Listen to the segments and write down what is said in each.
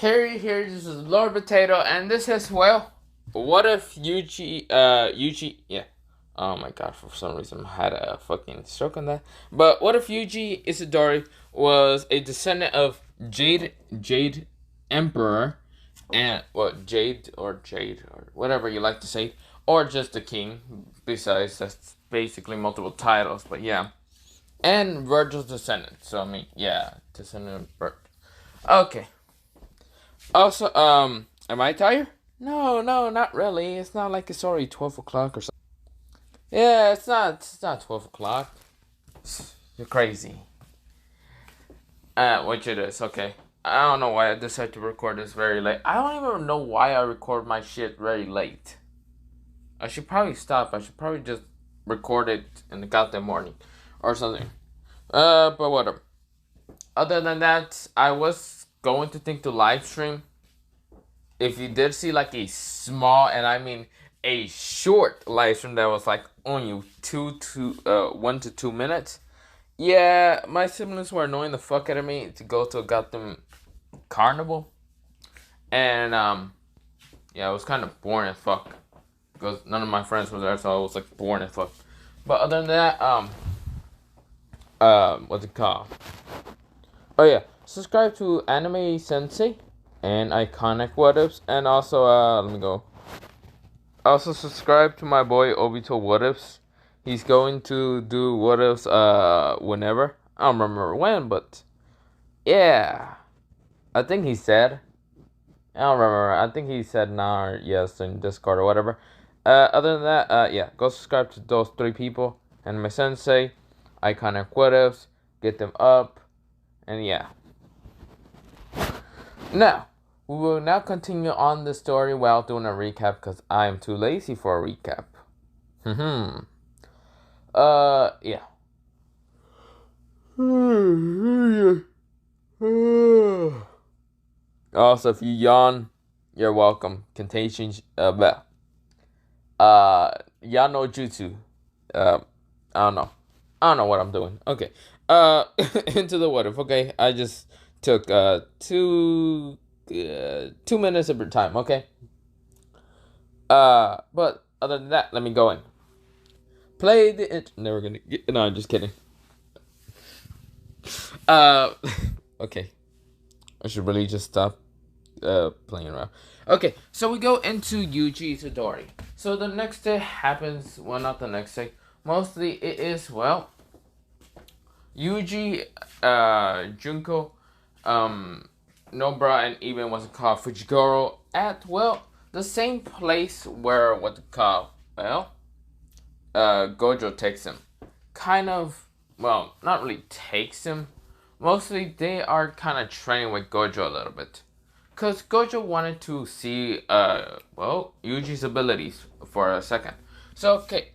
Here, this is Lord Potato, and this is, well, what if Yuji, yeah. Oh my god, for some reason I had a fucking stroke on that. But what if Yuji Itadori was a descendant of Jade Emperor, and, well, Jade, or whatever you like to say, or just the king, besides, that's basically multiple titles, but yeah. And Vergil's descendant, so I mean, yeah, descendant of Virgil. Okay. Also, am I tired? No, not really. It's not like it's already 12 o'clock or something. Yeah, it's not 12 o'clock. You're crazy. Which it is, okay. I don't know why I decided to record this very late. I don't even know why I record my shit very late. I should probably stop. I should probably just record it in the goddamn morning or something. But whatever. Other than that, I was going to think to live stream. If you did see like a small, and I mean a short live stream that was like only 1 to 2 minutes. Yeah, my siblings were annoying the fuck out of me to go to a goddamn carnival. And yeah, it was kind of boring as fuck. Because none of my friends were there, so I was like boring as fuck. But other than that, what's it called? Oh yeah, subscribe to Anime Sensei and Iconic What Ifs, and also let me go. Also subscribe to my boy Obito What Ifs. He's going to do What Ifs whenever. I don't remember when, but yeah. I think he said. I don't remember. I think he said nah or yes in Discord or whatever. Other than that, yeah, go subscribe to those 3 people. Anime Sensei, Iconic What Ifs, get them up, and yeah. Now, we will now continue on the story while doing a recap because I am too lazy for a recap. Yeah. Also, if you yawn, you're welcome. Contagion, Yano Jutsu. I don't know. I don't know what I'm doing. Okay. Into the what if. Okay, I just took 2 minutes of your time. Okay. But other than that, let me go in. Play the never gonna get. No, I'm just kidding. Okay. I should really just stop playing around. Okay, so we go into Yuji Itadori. So the next day happens, well, not the next day. Mostly it is, well, Yuji, Junko, Nobara, and even what's it called, Fujigoro at, well, the same place where what's it called, well, Gojo takes him. Kind of, well, not really takes him. Mostly they are kind of training with Gojo a little bit. Because Gojo wanted to see, well, Yuji's abilities for a second. So, okay,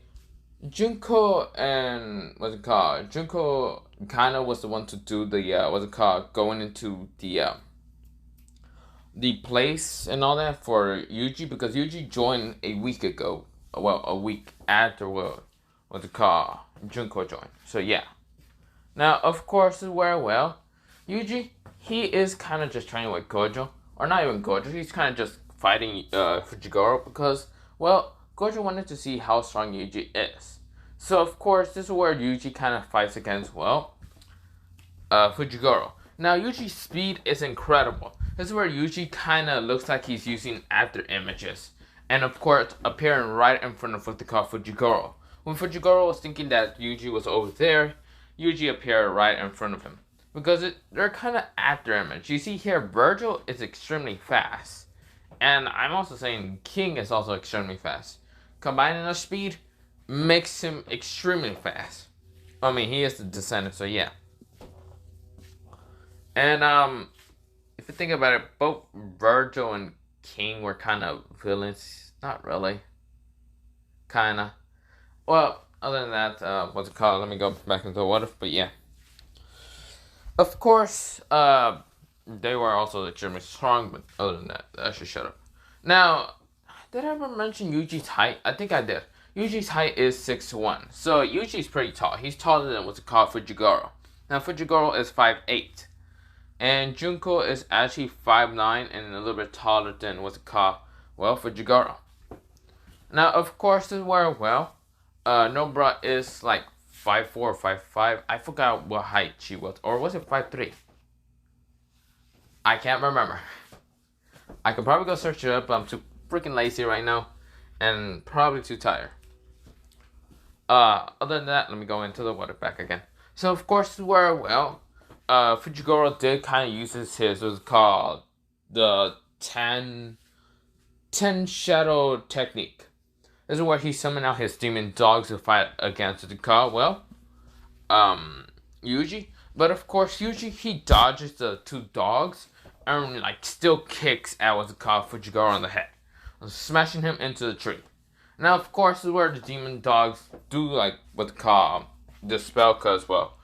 Junko and, what's it called? Junko kind of was the one to do the, what's it called? Going into the place and all that for Yuji. Because Yuji joined a week ago. Well, a week after, well, what's it called? Junko joined. So, yeah. Now, of course, well, Yuji, he is kind of just training with Gojo. Or not even Gojo, he's kind of just fighting Fujigoro because, well, Gojo wanted to see how strong Yuji is. So, of course, this is where Yuji kind of fights against, well, Fujigoro. Now, Yuji's speed is incredible. This is where Yuji kind of looks like he's using after images. And, of course, appearing right in front of what they call Fujigoro. When Fujigoro was thinking that Yuji was over there, Yuji appeared right in front of him. Because they're kind of after image. You see here, Vergil is extremely fast. And I'm also saying King is also extremely fast. Combining their speed makes him extremely fast. I mean, he is the descendant, so yeah. And, if you think about it, both Vergil and King were kind of villains. Not really. Kinda. Well, other than that, what's it called? Let me go back into the what if, but yeah. Of course, they were also extremely strong, but other than that, I should shut up. Now, did I ever mention Yuji's height? I think I did. Yuji's height is 6'1". So Yuji's pretty tall. He's taller than what's it called Fujigoro. Now Fujigoro is 5'8". And Junko is actually 5'9" and a little bit taller than what's it called? Well, Fujiwara. Now, of course, this is where, well, Nobra is like 5'4", 5'5". I forgot what height she was. Or was it 5'3"? I can't remember. I could probably go search it up, but I'm too freaking lazy right now. And probably too tired. Other than that, let me go into the water pack again. So, of course, where, well, Fujiwara did kind of uses his, what's called, the 10 shadow technique. This is where he summoned out his demon dogs to fight against the car. Well, Yuji. But of course, Yuji, he dodges the two dogs and like still kicks at what's called Fujiwara on the head, smashing him into the tree. Now, of course, this is where the demon dogs do like what's called the spell, because well,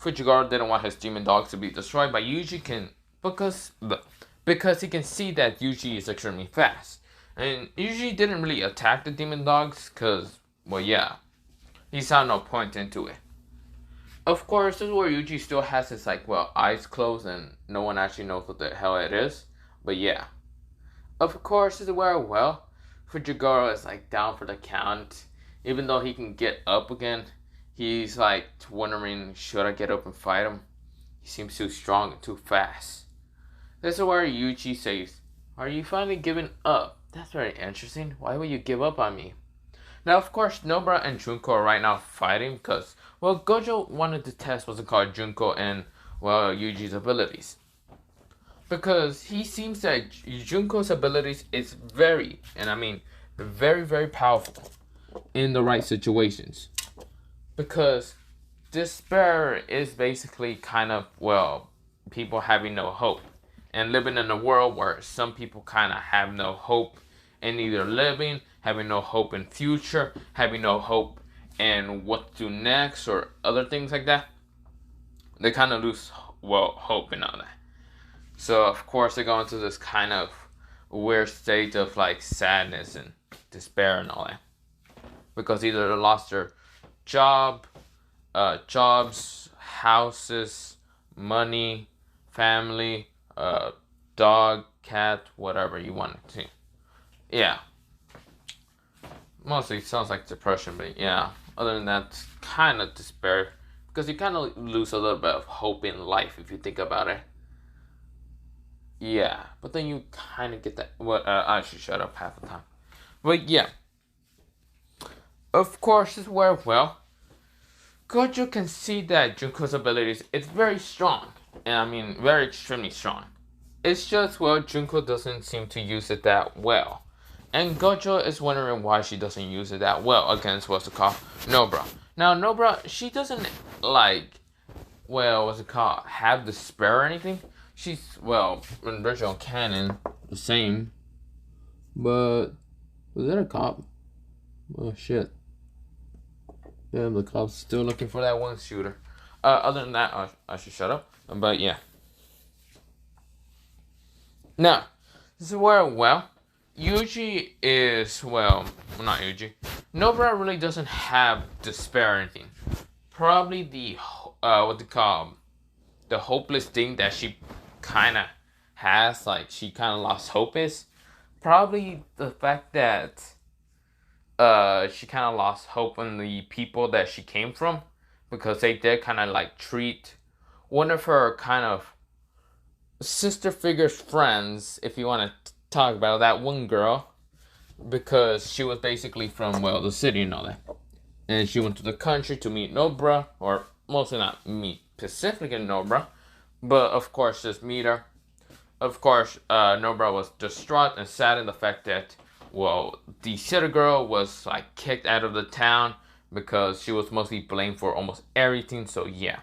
Fujiwara didn't want his demon dogs to be destroyed, but Yuji can because he can see that Yuji is extremely fast. And Yuji didn't really attack the demon dogs because, well, yeah, he saw no point into it. Of course, this is where Yuji still has his, like, well, eyes closed and no one actually knows what the hell it is. But yeah. Of course, this is where, well, Fujiwara is, like, down for the count. Even though he can get up again, he's, like, wondering, should I get up and fight him? He seems too strong and too fast. This is where Yuji says, are you finally giving up? That's very interesting. Why would you give up on me? Now, of course, Nobara and Junko are right now fighting because, well, Gojo wanted to test what's it called Junko and, well, Yuji's abilities. Because he seems that Junko's abilities is very, and I mean very, very powerful in the right situations. Because despair is basically kind of, well, people having no hope. And living in a world where some people kind of have no hope in either living, having no hope in future, having no hope in what to do next, or other things like that. They kind of lose, well, hope and all that. So, of course, they go into this kind of weird state of, like, sadness and despair and all that. Because either they lost their jobs, houses, money, family, dog, cat, whatever you want it to. Yeah. Mostly sounds like depression, but yeah. Other than that, it's kind of despair. Because you kind of lose a little bit of hope in life if you think about it. Yeah. But then you kind of get that. Well, I should shut up half the time. But yeah. Of course, this is where, well, Gojo can see that Junko's abilities, it's very strong. And I mean, very extremely strong. It's just, well, Junko doesn't seem to use it that well. And Gojo is wondering why she doesn't use it that well against what's it called Nobara. Now, Nobara, she doesn't, like, well, what's it called, have despair or anything. She's, well, in original canon, the same. But, was that a cop? Oh, shit. Damn, the cop's still looking for that one shooter. Other than that, I should shut up. But, yeah. Now, this is where, well, Yuji is, well, not Yuji. Nobara really doesn't have despair or anything. Probably the, what they call, the hopeless thing that she kind of has, like, she kind of lost hope is probably the fact that, she kind of lost hope in the people that she came from. Because they did kind of, like, treat one of her kind of sister figure's friends, if you want to talk about that one girl, because she was basically from, well, the city and all that, and she went to the country to meet Nobara, or mostly not meet specifically Nobara, but of course just meet her. Of course, Nobara was distraught and sad in the fact that, well, the city girl was like kicked out of the town because she was mostly blamed for almost everything. So yeah,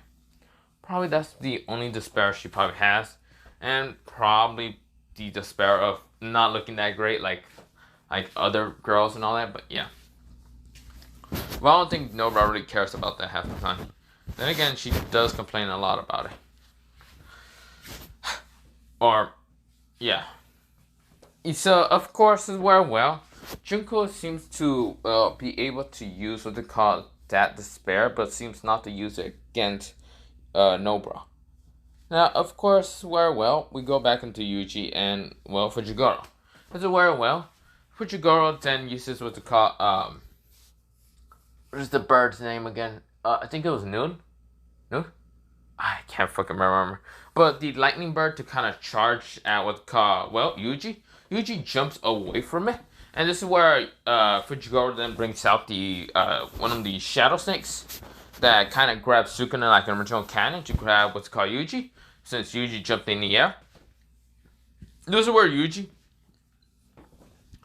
probably that's the only despair she probably has. And probably the despair of not looking that great like other girls and all that, but yeah. But I don't think nobody really cares about that half the time. Then again, she does complain a lot about it. Or, yeah. So, of course, as well, Junko seems to be able to use what they call that despair, but seems not to use it against Nobara. Now, of course, we go back into Yuji and, Fujigoro. As Fujigoro then uses what to call, what is the bird's name again? I think it was Noon? Noon? I can't fucking remember. But the lightning bird to kind of charge at what called, Yuji. Yuji jumps away from it. And this is where Fujigoro then brings out the one of the shadow snakes that kind of grabs Sukuna like an original cannon to grab what's called Yuji, since Yuji jumped in the air. This is where Yuji,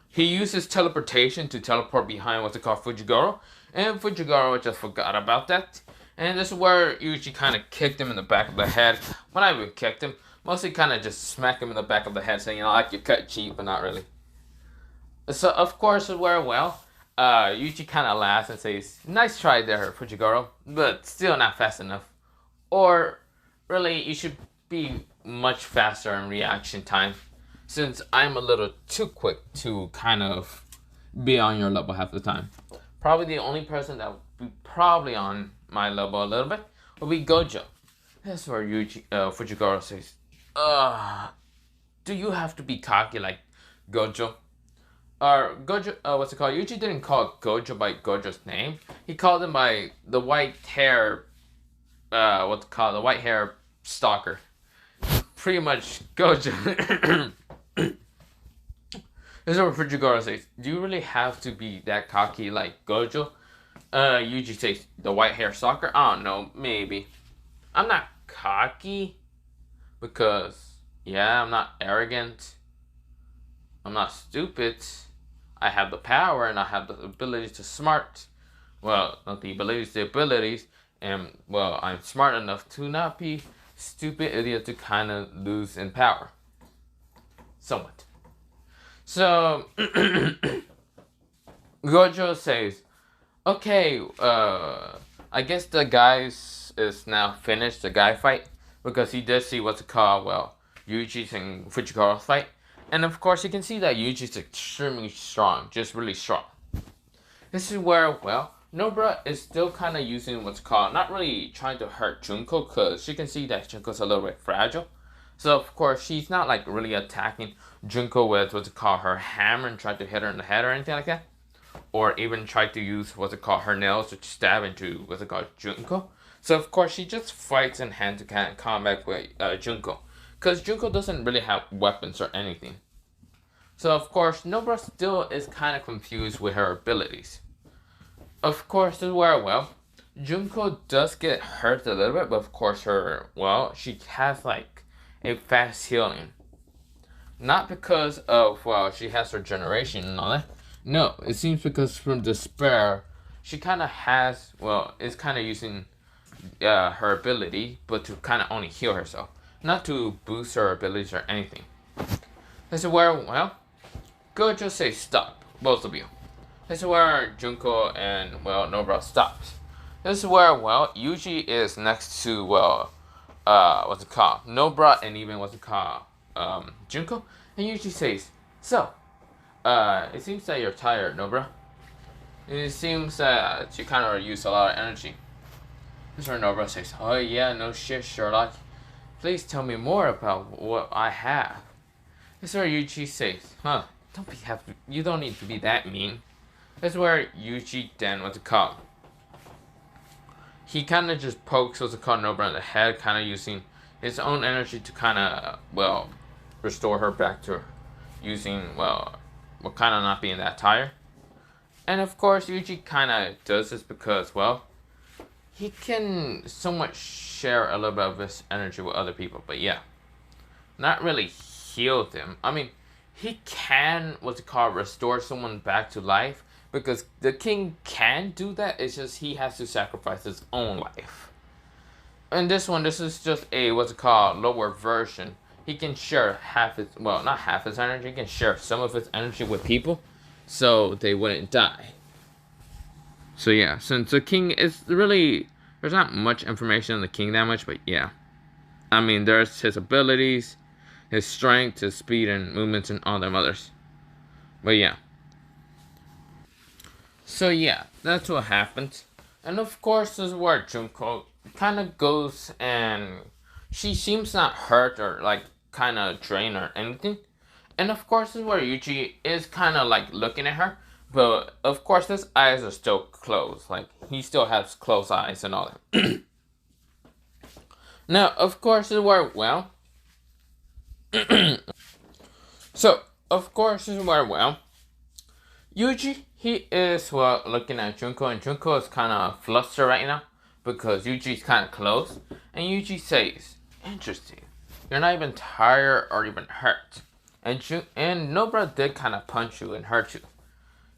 he uses teleportation to teleport behind what's called Fujigoro, and Fujigoro just forgot about that. And this is where Yuji kind of kicked him in the back of the head. When I even kicked him, mostly kind of just smacked him in the back of the head, saying, like you cut cheap, but not really. So, of course, Yuji kind of laughs and says, nice try there, Fujigoro, but still not fast enough. Or, really, you should be much faster in reaction time, since I'm a little too quick to kind of be on your level half the time. Probably the only person that would be probably on my level a little bit would be Gojo. That's where Fujigoro says, do you have to be cocky like Gojo? Or Gojo, Yuji didn't call Gojo by Gojo's name. He called him by the white hair, the white hair stalker. Pretty much Gojo. This is what Fujigoro says. Do you really have to be that cocky like Gojo? Yuji says, the white hair stalker? I don't know, maybe. I'm not cocky because, I'm not arrogant. I'm not stupid. I have the power and I have the ability to smart. Well, not the abilities, the abilities. And, I'm smart enough to not be stupid idiot to kind of lose in power. Somewhat. So, Gojo says, okay, I guess the guys is now finished, the guy fight, because he did see what's it called, Yuji's and Fujigoro's fight. And of course, you can see that Yuji's extremely strong, just really strong. This is where, Nobara is still kind of using what's called, not really trying to hurt Junko, because you can see that Junko's a little bit fragile. So, of course, she's not, like, really attacking Junko with what's it called, her hammer and trying to hit her in the head or anything like that. Or even try to use what's it called, her nails to stab into what's it called, Junko. So, of course, she just fights in hand-to-hand combat with Junko. Because Junko doesn't really have weapons or anything. So, of course, Nobara still is kind of confused with her abilities. Of course, this is where, Junko does get hurt a little bit, but of course she has, like, a fast healing. Not because of, she has her generation and all that. No, it seems because from despair, she kind of has, is kind of using her ability, but to kind of only heal herself. Not to boost her abilities or anything. This is where, Gojo says stop, both of you. This is where Junko and, Nobara stops. This is where, Yuji is next to, what's it called? Nobara and even Junko. And Yuji says, so, it seems that you're tired, Nobara. It seems that you kind of use a lot of energy. This is where Nobara says, oh yeah, no shit, Sherlock. Please tell me more about what I have. This is where Yuji says, you don't need to be that mean. This is where Yuji then, he kind of just pokes Nobara in the head, kind of using his own energy to kind of, restore her back to using, kind of not being that tired. And of course, Yuji kind of does this because, he can somewhat share a little bit of his energy with other people, but not really heal them. I mean, he can, restore someone back to life, because the king can do that, it's just he has to sacrifice his own life. And this is just a, lower version. He can share half his, not half his energy, he can share some of his energy with people, so they wouldn't die. So since the king is really, there's not much information on the king that much, but I mean, there's his abilities, his strength, his speed, and movements, and all them others. But so that's what happens. And of course, this is where Junko kind of goes and she seems not hurt or like kind of drained or anything. And of course, this is where Yuji is kind of like looking at her, but of course, his eyes are still closed. Like he still has closed eyes and all that. Now, of course, this is where so of course, this is where Yuji, he is looking at Junko, and Junko is kind of flustered right now because Yuji's kind of close, and Yuji says, "Interesting, you're not even tired or even hurt." And Nobra did kind of punch you and hurt you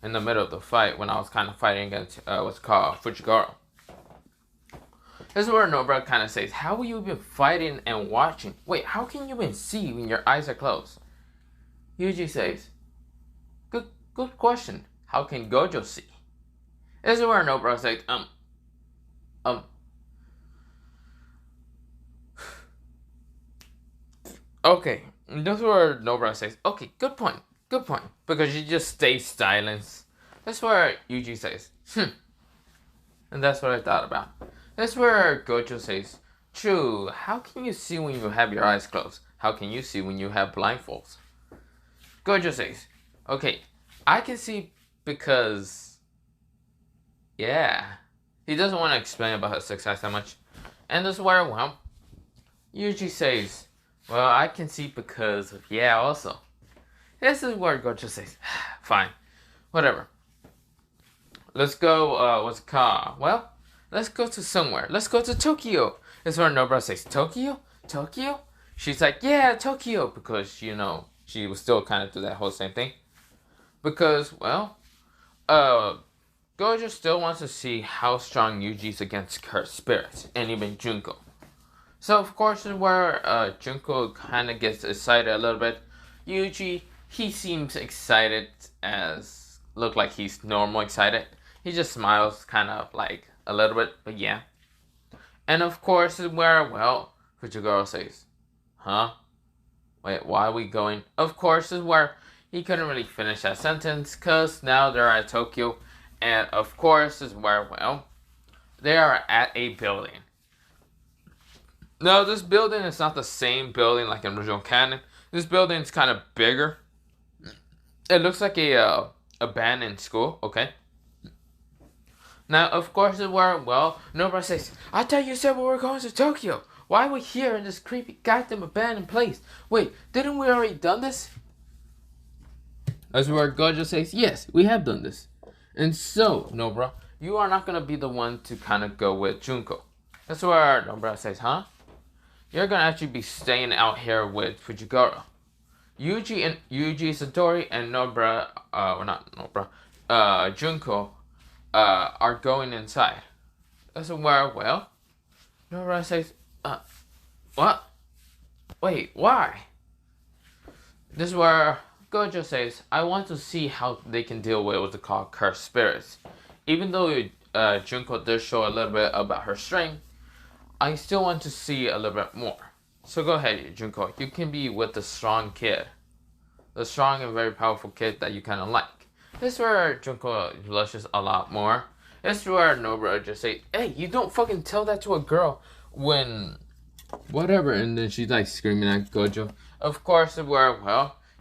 in the middle of the fight when I was kind of fighting against what's called Fujigoro. This is where Nobra kind of says, "How will you be fighting and watching? Wait, how can you even see when your eyes are closed?" Yuji says, Good question. How can Gojo see?" This is where Nobra says, Okay. This is where Nobra says, "Okay, good point. Because she just stays silent. That's where Yuji says, And that's what I thought about. That's where Gojo says, "True, how can you see when you have your eyes closed? How can you see when you have blindfolds?" Gojo says, "Okay, I can see because, yeah." He doesn't want to explain about his success that much. And this is where, Yuji says, "Well, I can see because of, yeah, also." This is where Gojo says, "Fine, whatever. Let's go, what's it called? Well, let's go to somewhere. Let's go to Tokyo." This is where Nobra says, "Tokyo? Tokyo?" She's like, "Yeah, Tokyo," because, she was still kind of do that whole same thing. Because, Gojo still wants to see how strong Yuji's against her spirits, and even Junko. So, of course, is where Junko kind of gets excited a little bit. Yuji, he seems excited look like he's normal excited. He just smiles kind of like a little bit, but yeah. And of course, is where, Fujigoro says, "Huh? Wait, why are we going?" Of course, is where he couldn't really finish that sentence because now they're at Tokyo. And of course, is where, they are at a building. No, this building is not the same building like in original canon. This building is kind of bigger. It looks like a abandoned school, okay? Now, of course, is where, Nobara says, "I thought you said we were going to Tokyo. Why are we here in this creepy goddamn abandoned place? Wait, didn't we already done this?" As where Gojo says, "Yes, we have done this. And so, Nobara, you are not going to be the one to kind of go with Junko." That's where Nobara says, "Huh? You're going to actually be staying out here with Fujigoro. Yuji, Itadori, and Junko, are going inside." That's where, Nobara says, what? Wait, why?" This is where Gojo says, "I want to see how they can deal with what's called cursed spirits. Even though Junko did show a little bit about her strength, I still want to see a little bit more. So go ahead, Junko. You can be with the strong kid. The strong and very powerful kid that you kind of like." This is where Junko blushes a lot more. This is where Nobara just say, "Hey, you don't fucking tell that to a girl when whatever." And then she's like screaming at Gojo. Of course, where,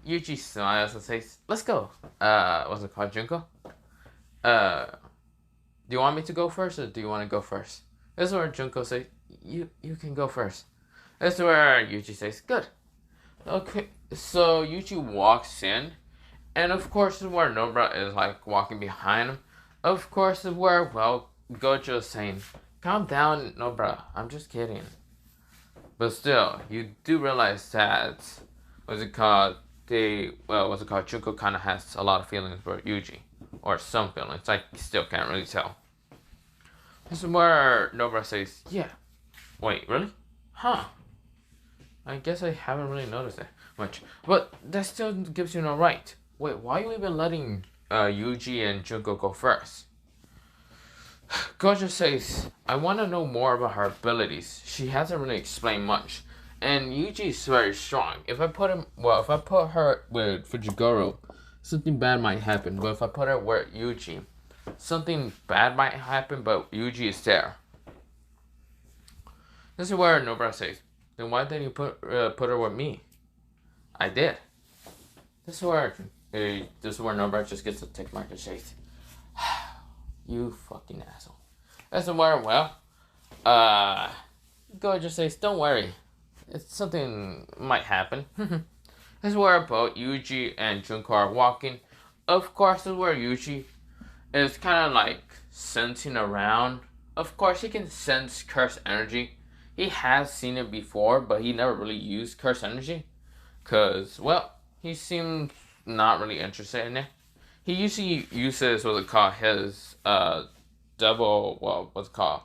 Yuji smiles and says, "Let's go." What's it called, Junko? Do you want me to go first, or do you want to go first? This is where Junko says, You can go first." This is where Yuji says, "Good." Okay, so Yuji walks in, and of course, this is where Nobara is like walking behind him. Of course, this is where, Gojo is saying, "Calm down, Nobara. I'm just kidding." But still, you do realize that, Junko kind of has a lot of feelings for Yuji. Or some feelings. I still can't really tell. This is where Nobara says, "Yeah." Wait, really? Huh. I guess I haven't really noticed that much. But that still gives you no right. Wait, why are you even letting Yuji and Junko go first? Gojo says, "I want to know more about her abilities. She hasn't really explained much. And Yuji is very strong. If I put her with Fujigoro, something bad might happen. But if I put her with Yuji, something bad might happen, but Yuji is there." This is where Nobara says, Then why didn't you put her with me? I did. This is where Nobara just gets to take my shades. You fucking asshole. This is where, well, Gojo says, don't worry. It's something might happen. This is where both Yuji and Junko are walking. Of course, this is where Yuji is kind of like sensing around. Of course, he can sense curse energy. He has seen it before, but he never really used curse energy. Because, well, he seems not really interested in it. He usually uses what they call his double, well, what's it called?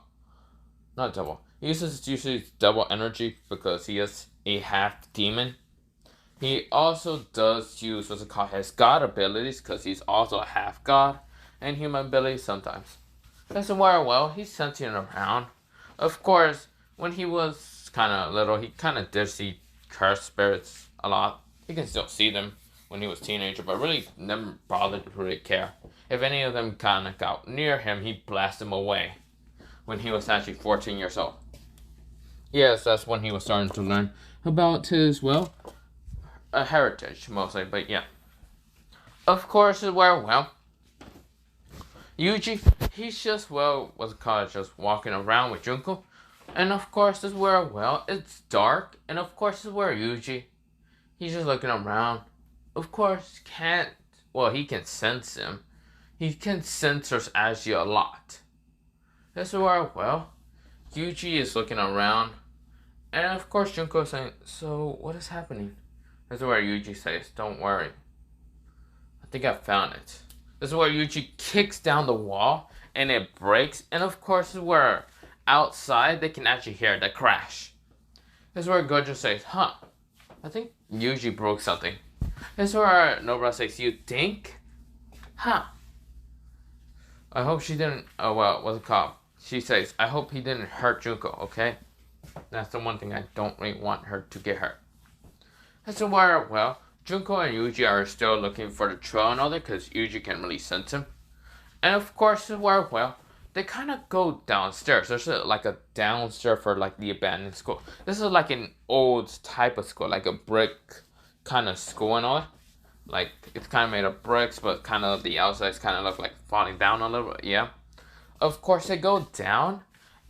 Not double. He uses usually double energy because he is a half demon. He also does use what's it called his god abilities because he's also a half god and human abilities sometimes. Doesn't wear well, he's sensing around. Of course, when he was kind of little, he kind of did see cursed spirits a lot. He can still see them when he was a teenager, but really never bothered to really care. If any of them kind of got near him, he'd blast them away when he was actually 14 years old. Yes, that's when he was starting to learn about his, well, a heritage mostly, but yeah. Of course, well, Yuji, he's just, well, what's it called, just walking around with Junko. And of course, this is where, well, it's dark. And of course, this is where Yuji, he's just looking around. Of course, he can sense him. He can sense Ashi a lot. This is where, well, Yuji is looking around. And of course, Junko is saying, so what is happening? This is where Yuji says, don't worry. I think I found it. This is where Yuji kicks down the wall and it breaks. And of course, this is where outside they can actually hear the crash. This is where Gojo says, huh, I think Yuji broke something. This is where Nobara says, you think? Huh. I hope she didn't, what's it called? She says, I hope he didn't hurt Junko, okay? That's the one thing I don't really want her to get hurt. That's where, well, Junko and Yuji are still looking for the trail and all that because Yuji can really sense him. And of course, where, well, they kind of go downstairs. There's like a downstairs for like the abandoned school. This is like an old type of school, like a brick kind of school and all that. Like, it's kind of made of bricks, but kind of the outsides kind of look like falling down a little bit, yeah. Of course, they go down,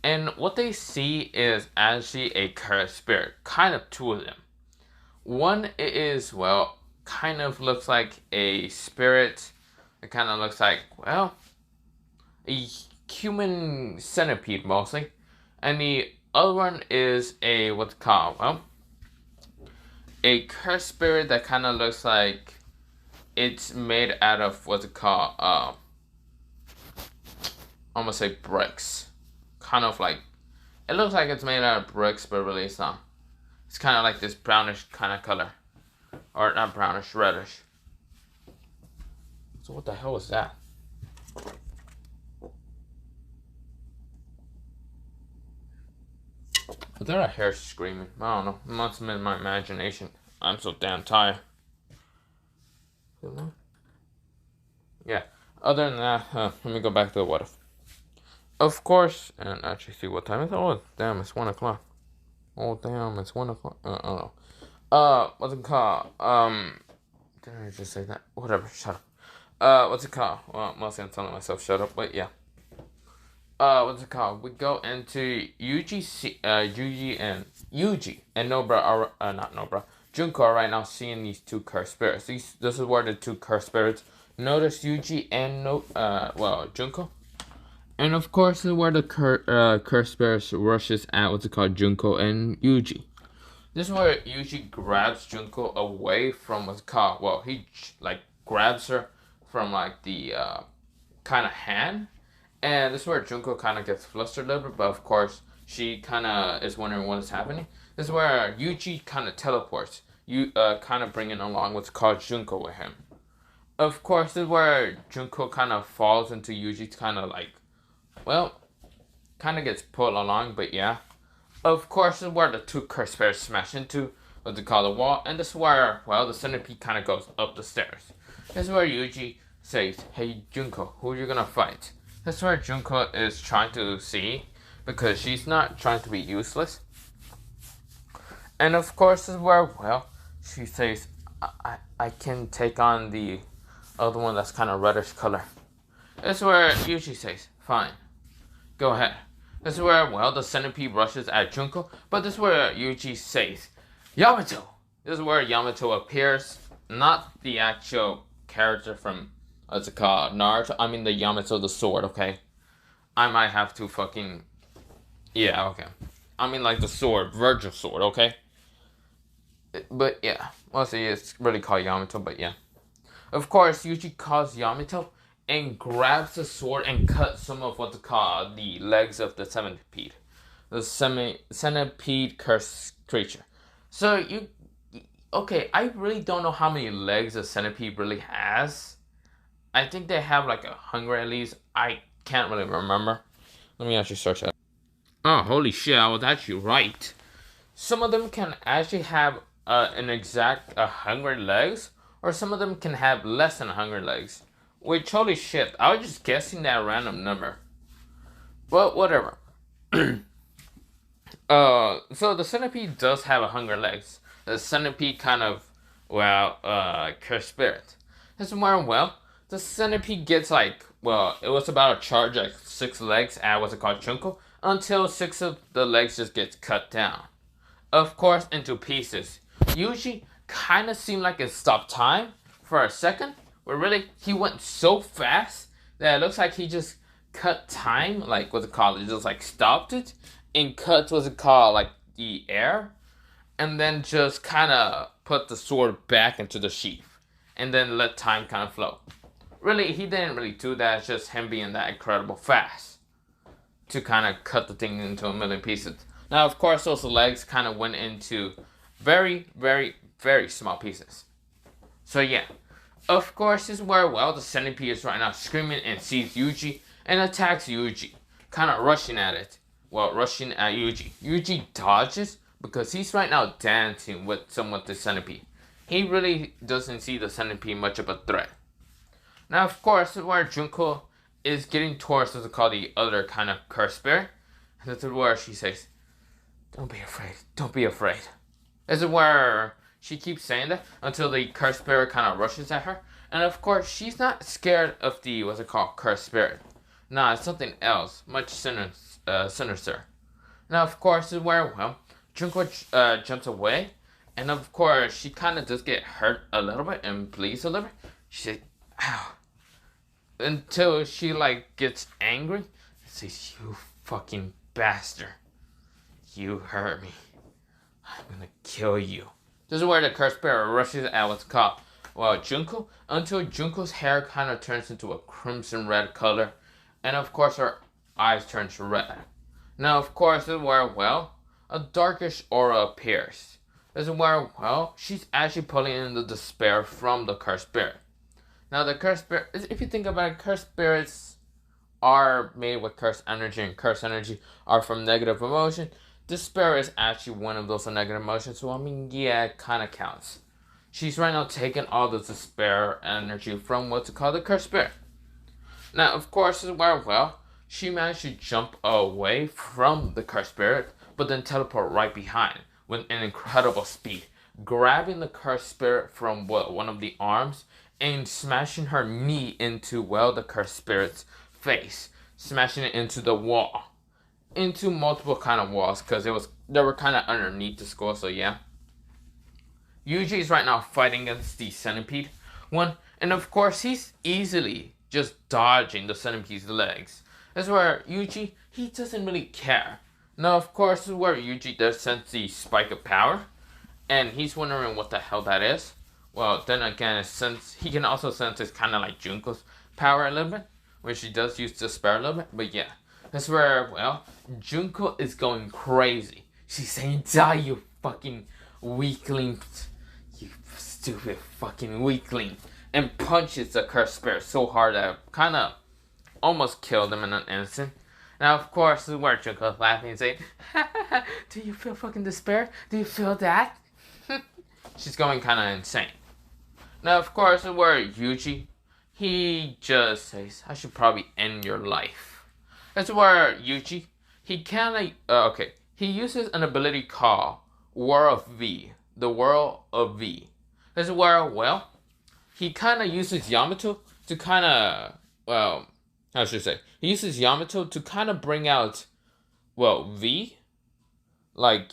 and what they see is actually a cursed spirit. Kind of two of them. One is, well, kind of looks like a spirit. It kind of looks like, well, a human centipede mostly. And the other one is a, what's it called? Well, a cursed spirit that kind of looks like it's made out of, what's it called? I'm gonna say bricks. Kind of like, it looks like it's made out of bricks, but really it's not. It's kind of like this brownish kind of color. Or not brownish, reddish. So what the hell was that? Was there a hair screaming? I don't know. It must have been my imagination. I'm so damn tired. Yeah. Other than that, let me go back to the what if. Of course, and actually see what time it is. Oh, damn, it's 1 o'clock. Oh, damn, it's 1 o'clock. I don't know. What's it called? Did I just say that? Whatever, shut up. What's it called? Well, mostly I'm telling myself shut up, but yeah. What's it called? We go into Yuji and Nobara are, not Nobara. Junko are right now seeing these two cursed spirits. This is where the two cursed spirits notice Yuji and Junko. And of course, this is where the cursed spirits rushes at what's it called, Junko and Yuji. This is where Yuji grabs Junko away from what's called, well, he like grabs her from like the kind of hand. And this is where Junko kind of gets flustered a little bit, but of course, she kind of is wondering what is happening. This is where Yuji kind of teleports, kind of bringing along what's called Junko with him. Of course, this is where Junko kind of falls into Yuji's kind of like, well, kind of gets pulled along, but yeah. Of course, this is where the two cursed spirits smash into what they call the wall, and this is where, well, the centipede kind of goes up the stairs. This is where Yuji says, hey, Junko, who are you gonna fight? This is where Junko is trying to see, because she's not trying to be useless. And of course, this is where, well, she says, I can take on the other one that's kind of reddish color. This is where Yuji says, fine, go ahead. This is where, well, the centipede rushes at Junko, but this is where Yuji says, Yamato! This is where Yamato appears, not the actual character from, what's it called, Naruto. I mean the Yamato, the sword, okay? I might have to fucking, yeah, okay. I mean like the sword, Vergil sword, okay? But yeah, mostly it's really called Yamato, but yeah. Of course, Yuji calls Yamato and grabs the sword and cuts some of what's called the legs of the centipede. The centipede cursed creature. So okay, I really don't know how many legs a centipede really has. I think they have like 100 at least. I can't really remember. Let me actually search that. Oh, holy shit, I was actually right. Some of them can actually have an exact 100 legs, or some of them can have less than 100 legs. Which, holy shit, I was just guessing that random number. But whatever. So the centipede does have 100 legs. The centipede kind of, well, cursed spirit. This where, well, the centipede gets like, well, it was about to charge like 6 legs at what's it called, Chunko, until 6 of the legs just gets cut down. Of course, into pieces. Yuji kind of seemed like it stopped time for a second, but really, he went so fast that it looks like he just cut time, like what's it called, he just like stopped it, and cut what's it called, like the air, and then just kind of put the sword back into the sheath, and then let time kind of flow. Really, he didn't really do that, it's just him being that incredible fast to kind of cut the thing into a million pieces. Now, of course, those legs kind of went into very, very, very small pieces. So, yeah. Of course, this is where, well, the centipede is right now screaming and sees Yuji and attacks Yuji. Kind of rushing at it. Well, rushing at Yuji. Yuji dodges because he's right now dancing with the centipede. He really doesn't see the centipede much of a threat. Now, of course, this is where Junko is getting towards what's called the other kind of cursed spirit. And this is where she says, don't be afraid. Don't be afraid. This is where she keeps saying that until the cursed spirit kind of rushes at her. And of course, she's not scared of the, what's it called, cursed spirit. Nah, it's something else, much sinister. Now, of course, this is where, well, Junko jumps away. And of course, she kind of does get hurt a little bit and bleeds a little bit. She says, ow. Until she, like, gets angry and says, you fucking bastard. You hurt me. I'm gonna kill you. This is where the cursed spirit rushes at what's called, well, Junko, until Junko's hair kind of turns into a crimson red color, and of course her eyes turns red. Now, of course, this is where, well, a darkish aura appears. This is where, well, she's actually pulling in the despair from the cursed spirit. Now, the cursed spirit, if you think about it, cursed spirits are made with cursed energy, and cursed energy are from negative emotion. Despair is actually one of those negative emotions, so I mean, yeah, it kind of counts. She's right now taking all the despair energy from what's called the cursed spirit. Now, of course, this is where, well, she managed to jump away from the cursed spirit, but then teleport right behind with an incredible speed, grabbing the cursed spirit from one of the arms and smashing her knee into, well, the cursed spirit's face, smashing it into the wall. Into multiple kind of walls, because they were kind of underneath the skull, so yeah. Yuji is right now fighting against the centipede one, and of course he's easily just dodging the centipede's legs. That's where Yuji, he doesn't really care. Now, of course, this is where Yuji does sense the spike of power, and he's wondering what the hell that is. Well, then again, since he can also sense it's kind of like Junko's power a little bit, which he does use to spare a little bit, but yeah. That's where, well, Junko is going crazy. She's saying, die, you fucking weakling. You stupid fucking weakling. And punches the cursed spirit so hard that it kind of almost killed him in an instant. Now, of course, this is where Junko's laughing and saying, do you feel fucking despair? Do you feel that? She's going kind of insane. Now, of course, this is where Yuji, he just says, I should probably end your life. That's where Yuji, he uses an ability called, world of V. The world of V. This is where, well, he kind of uses Yamato to kind of, well, how should I say? He uses Yamato to kind of bring out, well, V. Like,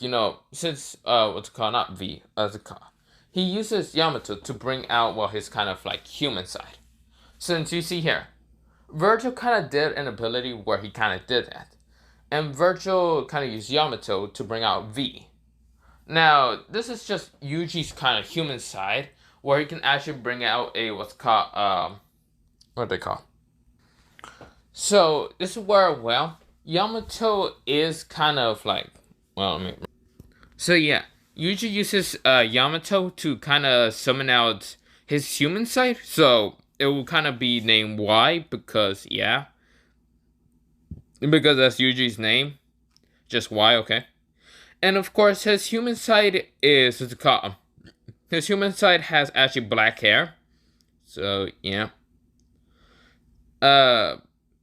since, what's it called? Not V, as it called. He uses Yamato to bring out, well, his kind of like human side. Since you see here, Vergil kind of did an ability where he kind of did that. And Vergil kind of used Yamato to bring out V. Now, this is just Yuji's kind of human side, where he can actually bring out a, what's called, what they call? So, this is where, well, Yamato is kind of like, well, so yeah, Yuji uses Yamato to kind of summon out his human side, so it will kind of be named Y, because, yeah, because that's Yuji's name, just Y, okay? And of course, his human side is, what's it called? His human side has actually black hair, so, yeah.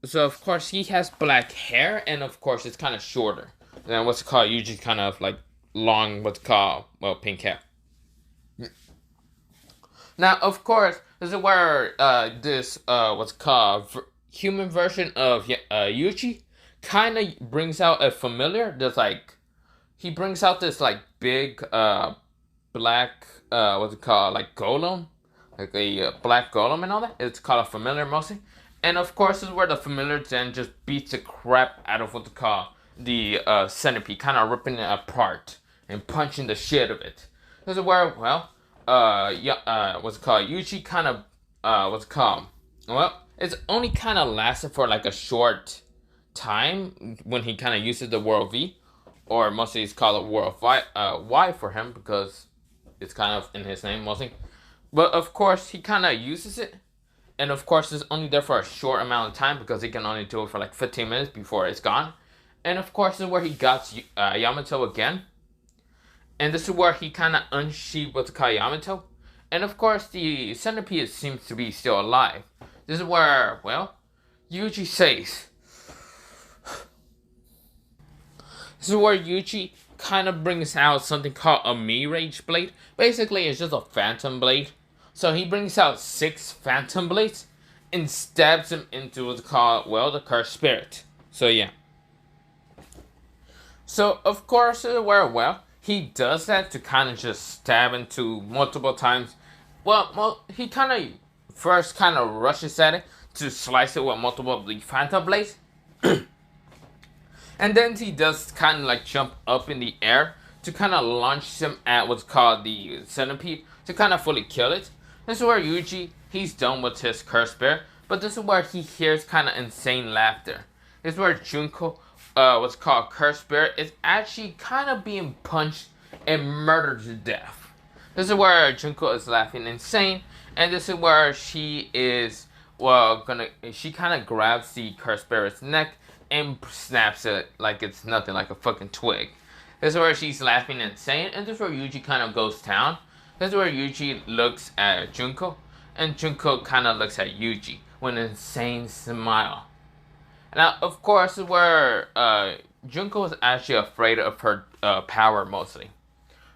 So of course he has black hair, and of course it's kind of shorter than what's it called. Usually kind of like long, what's it called, well, pink hair. Now of course this is where this what's it called human version of Yuji kind of brings out a familiar. There's like he brings out this like big black what's it called, like golem, like a black golem and all that. It's called a familiar mostly. And of course, this is where the familiar then just beats the crap out of what they call the centipede, kind of ripping it apart and punching the shit of it. This is where, well, what's it called? Yuji kind of, what's it called? Well, it's only kind of lasted for like a short time when he kind of uses the world V, or mostly it's called world Y for him because it's kind of in his name mostly. But of course, he kind of uses it. And of course, it's only there for a short amount of time because he can only do it for like 15 minutes before it's gone. And of course, this is where he got Yamato again. And this is where he kind of unsheathed what's called Yamato. And of course, the centipede seems to be still alive. This is where, well, Yuji says. This is where Yuji kind of brings out something called a Mirage Blade. Basically, it's just a phantom blade. So he brings out 6 phantom blades and stabs him into what's called, well, the cursed spirit. So yeah. So of course, well, he does that to kind of just stab into multiple times. Well, he kind of first kind of rushes at it to slice it with multiple of the phantom blades. And then he does kind of like jump up in the air to kind of launch him at what's called the centipede to kind of fully kill it. This is where Yuji, he's done with his cursed bear, but this is where he hears kind of insane laughter. This is where Junko, what's called cursed bear, is actually kind of being punched and murdered to death. This is where Junko is laughing insane, and this is where she is, well, she kind of grabs the cursed bear's neck and snaps it like it's nothing, like a fucking twig. This is where she's laughing insane, and this is where Yuji kind of goes down. This is where Yuji looks at Junko, and Junko kind of looks at Yuji with an insane smile. Now, of course, this is where Junko is actually afraid of her power mostly.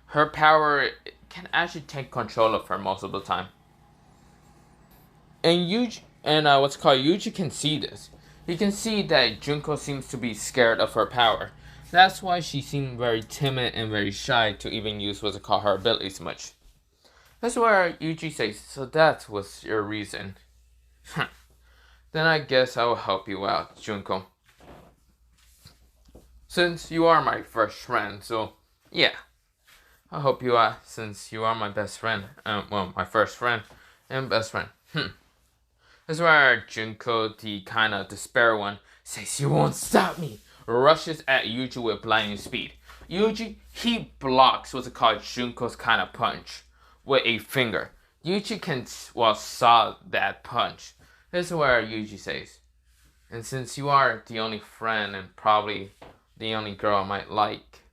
Her power can actually take control of her most of the time. And Yuji can see this. He can see that Junko seems to be scared of her power. That's why she seemed very timid and very shy to even use what's called her abilities much. That's where Yuji says, so that was your reason. Then I guess I will help you out, Junko. Since you are my first friend, so yeah. I'll help you out since you are my best friend. Well, my first friend and best friend. That's where Junko, the kind of despair one, says, you won't stop me. Rushes at Yuji with blinding speed. Yuji, he blocks what's called Junko's kind of punch with a finger. Yuji can, well, saw that punch. This is where Yuji says, and since you are the only friend and probably the only girl I might like,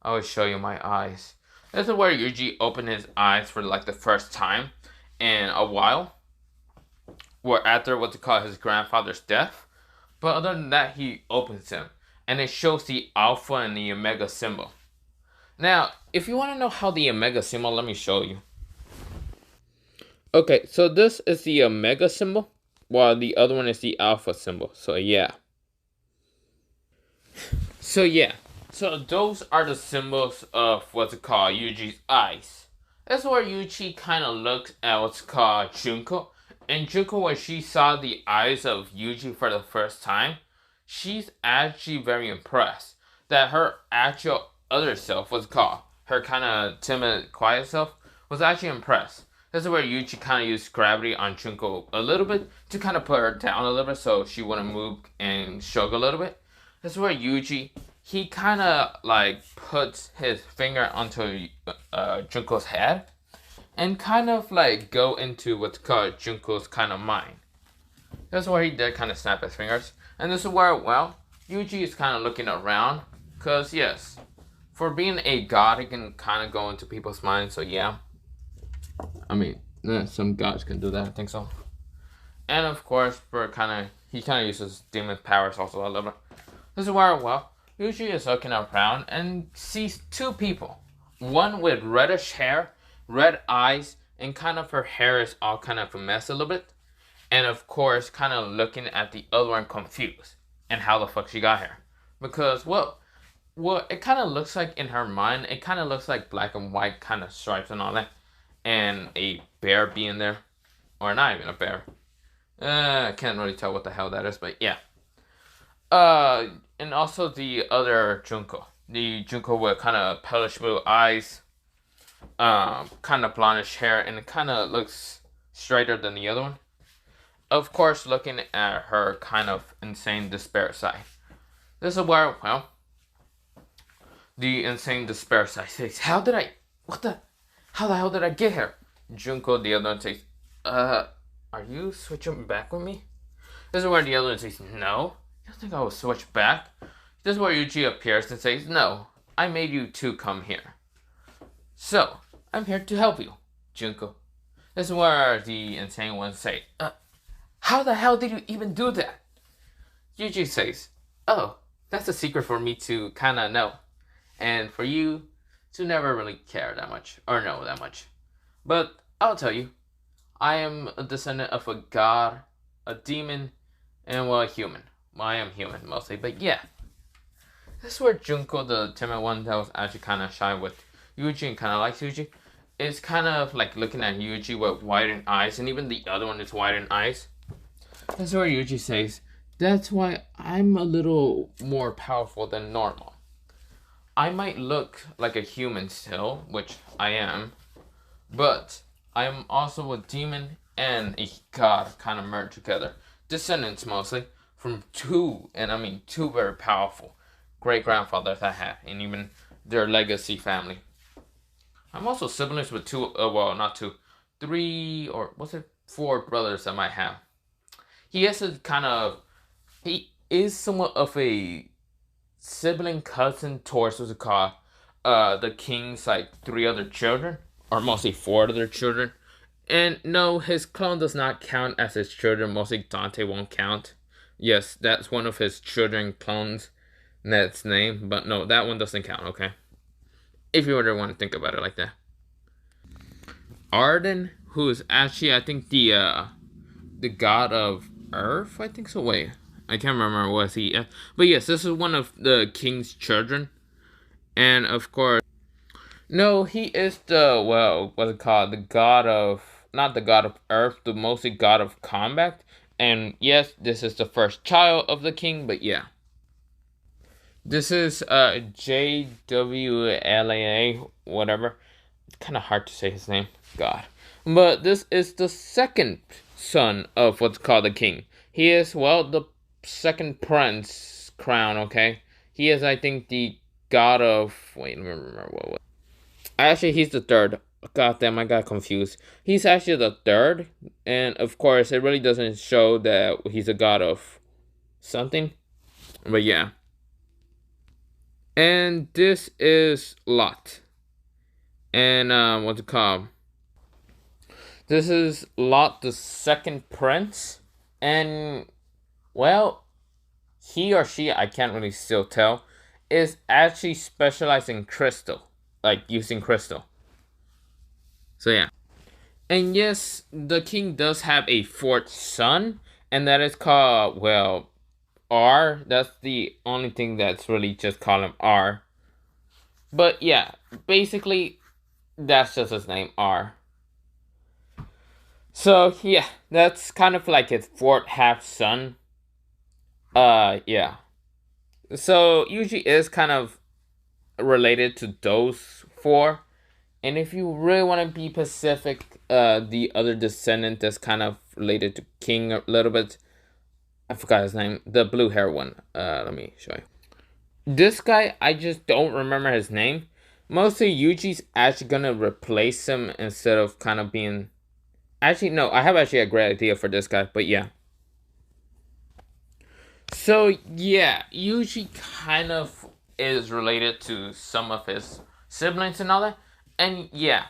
I will show you my eyes. This is where Yuji opened his eyes for like the first time in a while. Or after what they call his grandfather's death. But other than that, he opens them. And it shows the Alpha and the Omega symbol. Now, if you want to know how the Omega symbol, let me show you. Okay, so this is the Omega symbol, while the other one is the Alpha symbol. So yeah. So yeah. So those are the symbols of what's it called, Yuji's eyes. That's where Yuji kind of looks at what's called Junko. And Junko, when she saw the eyes of Yuji for the first time, she's actually very impressed that her actual other self was called, her kind of timid, quiet self, was actually impressed. This is where Yuji kind of used gravity on Junko a little bit to kind of put her down a little bit so she wouldn't move and shrug a little bit. This is where Yuji, he kind of like puts his finger onto Junko's head and kind of like go into what's called Junko's kind of mind. This is where he did kind of snap his fingers. And this is where, well, Yuji is kind of looking around. Because, yes, for being a god, he can kind of go into people's minds. So, yeah. I mean, some gods can do that. I think so. And, of course, he kind of uses demon powers also a little bit. This is where, well, Yuji is looking around and sees two people. One with reddish hair, red eyes, and kind of her hair is all kind of a mess a little bit. And of course, kind of looking at the other one confused. And how the fuck she got here. Because, well, it kind of looks like in her mind, it kind of looks like black and white kind of stripes and all that. And a bear being there. Or not even a bear. I can't really tell what the hell that is, but yeah. And also the other Junko. The Junko with kind of palish blue eyes. Kind of blondish hair. And it kind of looks straighter than the other one. Of course, looking at her kind of insane despair side. This is where, well, the insane despair side says, how the hell did I get here? Junko, the other one says, are you switching back with me? This is where the other one says, no, you don't think I will switch back? This is where Yuji appears and says, no, I made you two come here. So, I'm here to help you, Junko. This is where the insane ones say, how the hell did you even do that? Yuji says, oh, that's a secret for me to kind of know. And for you to never really care that much, or know that much. But I'll tell you, I am a descendant of a god, a demon, and well, a human. Well, I am human mostly, but yeah. This is where Junko, the timid one that was actually kind of shy with Yuji and kind of likes Yuji, is kind of like looking at Yuji with widened eyes, and even the other one is widened eyes. That's where Yuji says, that's why I'm a little more powerful than normal. I might look like a human still, which I am, but I'm also a demon and a god kind of merged together. Descendants mostly from two very powerful great-grandfathers I had, and even their legacy family. I'm also siblings with four brothers I might have. He is somewhat of a sibling cousin towards what's it called, the king's like three other children, or mostly four other children. And no, his clone does not count as his children. Mostly Dante won't count. Yes, that's one of his children clones. That's name, but no, that one doesn't count. Okay, if you were to want to think about it like that. Arden, who is actually I think the god of Earth. I think so. Wait, I can't remember what he. But yes, this is one of the king's children, and of course, no, he is what's it called? The god of not the god of Earth, the mostly god of combat. And yes, this is the first child of the king. But yeah, this is JWLAA whatever. It's kind of hard to say his name. God, but this is the second son of what's called the king. He is, well, the second prince crown, okay? He is, I think, the god of... Wait, let me remember what was... Actually, he's the third. God damn, I got confused. He's actually the third. And, of course, it really doesn't show that he's a god of something. But, yeah. And this is Lot. And, what's it called? This is Lot, the second prince. And, well, he or she, I can't really still tell, is actually specialized in crystal. like using crystal. So yeah. And yes, the king does have a fourth son, and that is called, well, R. That's the only thing that's really just call him R. But yeah, basically that's just his name, R. So yeah, that's kind of like his fourth half son. Yeah. So Yuji is kind of related to those four. And if you really want to be specific, the other descendant that's kind of related to King a little bit, I forgot his name, the blue hair one. Let me show you. This guy, I just don't remember his name. Mostly Yuji's actually gonna replace him instead of kind of being. Actually, no, I have actually a great idea for this guy, but yeah. So yeah, Yuji kind of is related to some of his siblings and all that. And yeah,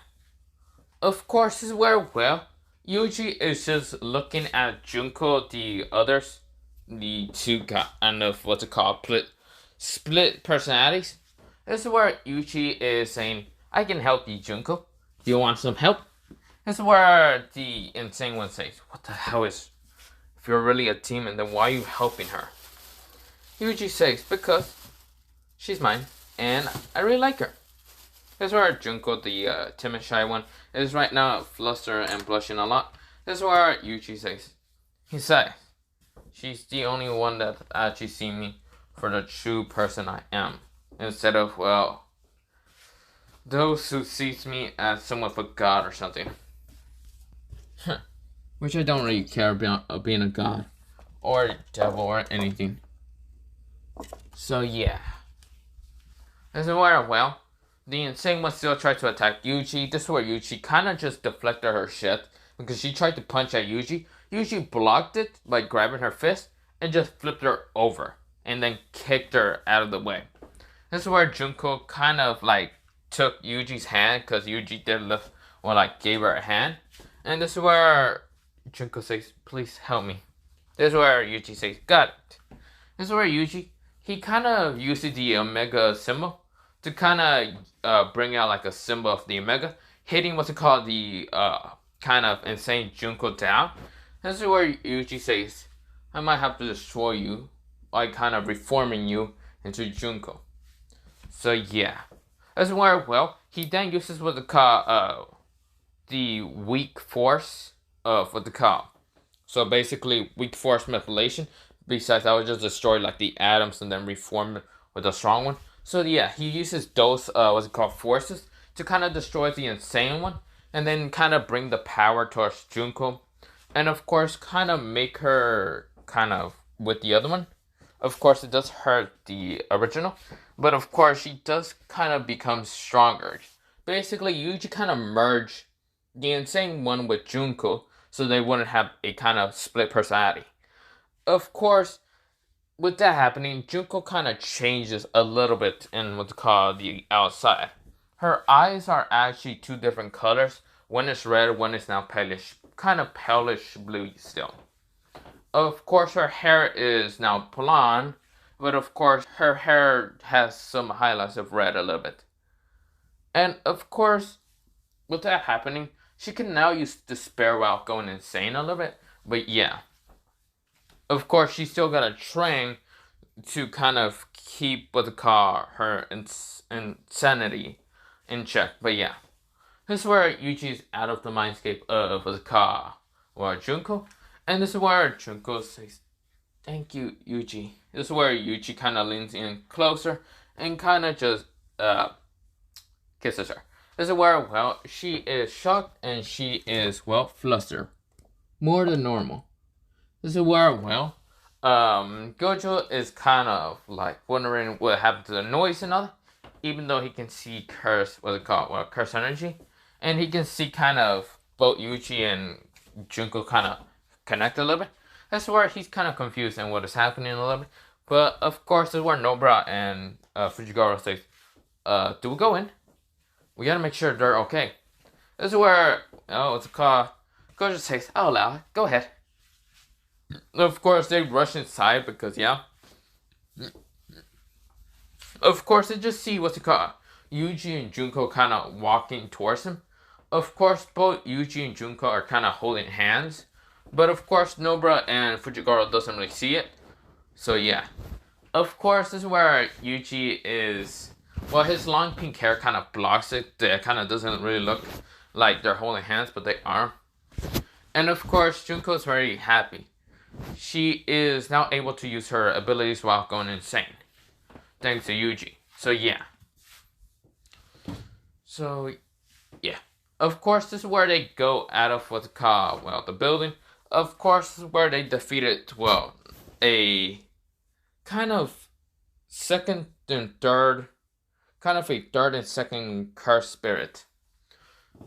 of course, is where, well, Yuji is just looking at Junko, the others, the two kind of what's it called, split personalities. This is where Yuji is saying, "I can help you, Junko. Do you want some help?" This is where the insane one says, "What the hell is? If you're really a demon, then why are you helping her?" Yuji says, "Because she's mine, and I really like her." This is where Junko, the timid shy one, is right now flustered and blushing a lot. This is where Yuji says, he says, "She's the only one that actually sees me for the true person I am, instead of, well, those who sees me as somewhat of a god or something." Which I don't really care about being a god or a devil or anything. So yeah. This is where, well, the insane one still tried to attack Yuji. This is where Yuji kind of just deflected her shit because she tried to punch at Yuji. Yuji blocked it by grabbing her fist and just flipped her over and then kicked her out of the way. This is where Junko kind of like took Yuji's hand because Yuji did lift, well, like gave her a hand. And this is where Junko says, "Please help me." This is where Yuji says, "Got it." This is where Yuji, he kind of uses the Omega symbol to kind of bring out like a symbol of the Omega, hitting what's it called, the kind of insane Junko down. This is where Yuji says, "I might have to destroy you by kind of reforming you into Junko." So yeah, this is where, well, he then uses what they call the weak force of what they call. So basically, weak force methylation. Besides, I would just destroy like the atoms and then reform it with a strong one. So yeah, he uses those what's it called, forces to kind of destroy the insane one, and then kind of bring the power towards Junko, and of course, kind of make her kind of with the other one. Of course, it does hurt the original, but of course, she does kind of become stronger. Basically, Yuji kind of merge the insane one with Junko, so they wouldn't have a kind of split personality. Of course, with that happening, Junko kind of changes a little bit in what's called the outside. Her eyes are actually two different colors. One is red, one is now palish, kind of palish blue still. Of course, her hair is now blonde, but of course, her hair has some highlights of red a little bit. And of course, with that happening, she can now use despair while going insane a little bit. But yeah. Of course, she's still gonna train to kind of keep what they call her insanity in check. But yeah, this is where Yuji's out of the mindscape of what they call, well, Junko, and this is where Junko says, "Thank you, Yuji." This is where Yuji kind of leans in closer and kind of just kisses her. This is where, well, she is shocked and she is, well, flustered, more than normal. This is where, well, Gojo is kind of like wondering what happened to the noise and all that, even though he can see curse energy, and he can see kind of both Yuji and Junko kind of connect a little bit. That's where he's kind of confused and what is happening a little bit. But of course, this is where Nobara and Fujigoro says, "Do we go in? We gotta make sure they're okay." This is where, what's it called? Gojo says, "I'll allow it. Go ahead." Of course, they rush inside because, yeah. Of course, they just see what's it called. Yuji and Junko kind of walking towards him. Of course, both Yuji and Junko are kind of holding hands, but of course, Nobara and Fujigoro doesn't really see it. So yeah, of course, this is where Yuji is. Well, his long pink hair kind of blocks it. It kind of doesn't really look like they're holding hands, but they are. And of course, Junko is very happy. She is now able to use her abilities while going insane, thanks to Yuji. So yeah. So yeah. Of course, this is where they go out of what's called, well, the building. Of course, this is where they defeated, well, a kind of second and third, kind of a third and second cursed spirit.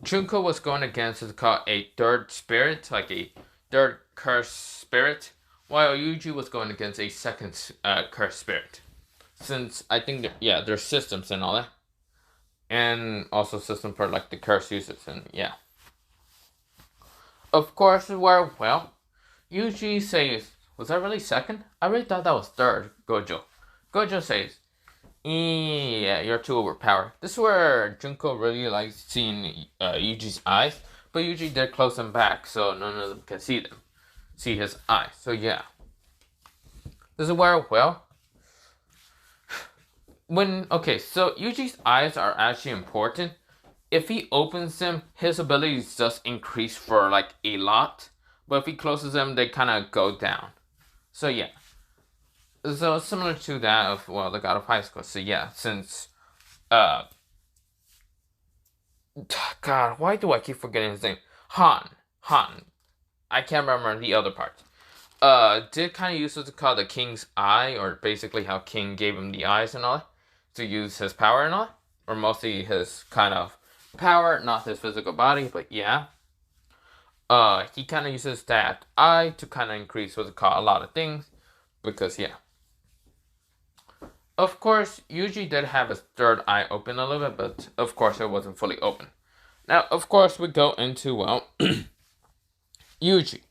Junko was going against what's called a third spirit, like a third cursed spirit, while Yuji was going against a second cursed spirit. Since I think, there's systems and all that. And also system for like the curse users and yeah. Of course, where, well, Yuji says, was that really second? I really thought that was third, Gojo. Gojo says, yeah, you're too overpowered. This is where Junko really likes seeing Yuji's eyes, but Yuji did close them back so none of them can see his eyes. So yeah. This is where, well, so Yuji's eyes are actually important. If he opens them, his abilities just increase for like a lot. But if he closes them, they kind of go down. So yeah. So similar to that of, well, the God of High School. So yeah, since, God, why do I keep forgetting his name? Han. I can't remember the other part. Did kind of use what's called the King's Eye, or basically how King gave him the eyes and all that, to use his power and all, or mostly his kind of power, not his physical body, but yeah. He kind of uses that eye to kind of increase what's called a lot of things, because yeah. Of course, Yuji did have his third eye open a little bit, but of course it wasn't fully open. Now, of course, we go into, well, Yuji.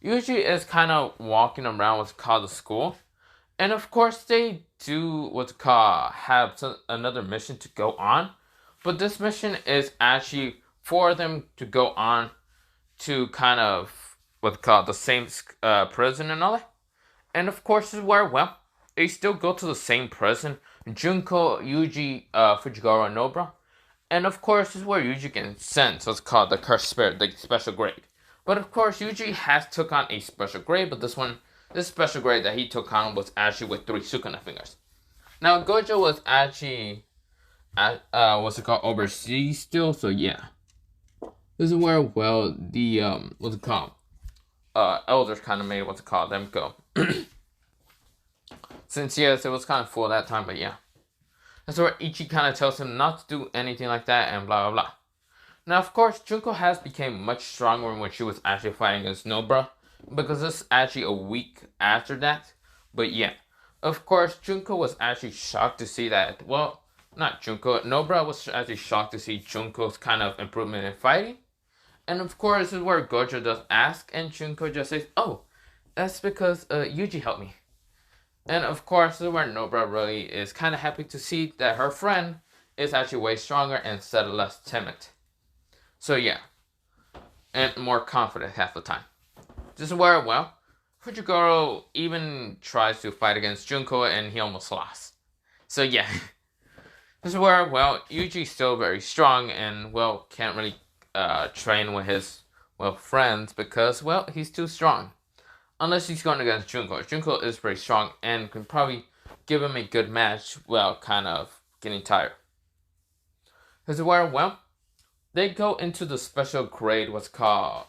Yuji is kind of walking around what's called the school. And of course, they do what's called have another mission to go on. But this mission is actually for them to go on to kind of what's called the same prison and all that. And of course, this is where, well, they still go to the same prison. Junko, Yuji, Fujigoro, and Nobara. And of course, this is where Yuji can sense what's called the cursed spirit, the special grade. But of course, Yuji has took on a special grade, but this special grade that he took on was actually with 3 Sukuna fingers. Now, Gojo was actually what's it called, overseas still, so yeah. This is where, well, the, what's it called, elders kind of made what's it called, them go. Since, yes, it was kind of full that time, but yeah. That's where Ichi kind of tells him not to do anything like that and blah, blah, blah. Now, of course, Junko has become much stronger when she was actually fighting against Nobara, because this is actually a week after that. But yeah, of course, Junko was actually shocked to see that, well, not Junko, Nobara was actually shocked to see Junko's kind of improvement in fighting. And of course, this is where Gojo does ask, and Junko just says, oh, that's because Yuji helped me. And of course, this is where Nobara really is kind of happy to see that her friend is actually way stronger and instead of less timid. So yeah, and more confident half the time. This is where, well, Fujigoro even tries to fight against Junko and he almost lost. So yeah, this is where, well, Yuji's still very strong and, well, can't really train with his, well, friends because, well, he's too strong. Unless he's going against Junko. Junko is very strong and can probably give him a good match, well, kind of getting tired. This is where, well, they go into the special grade, what's called,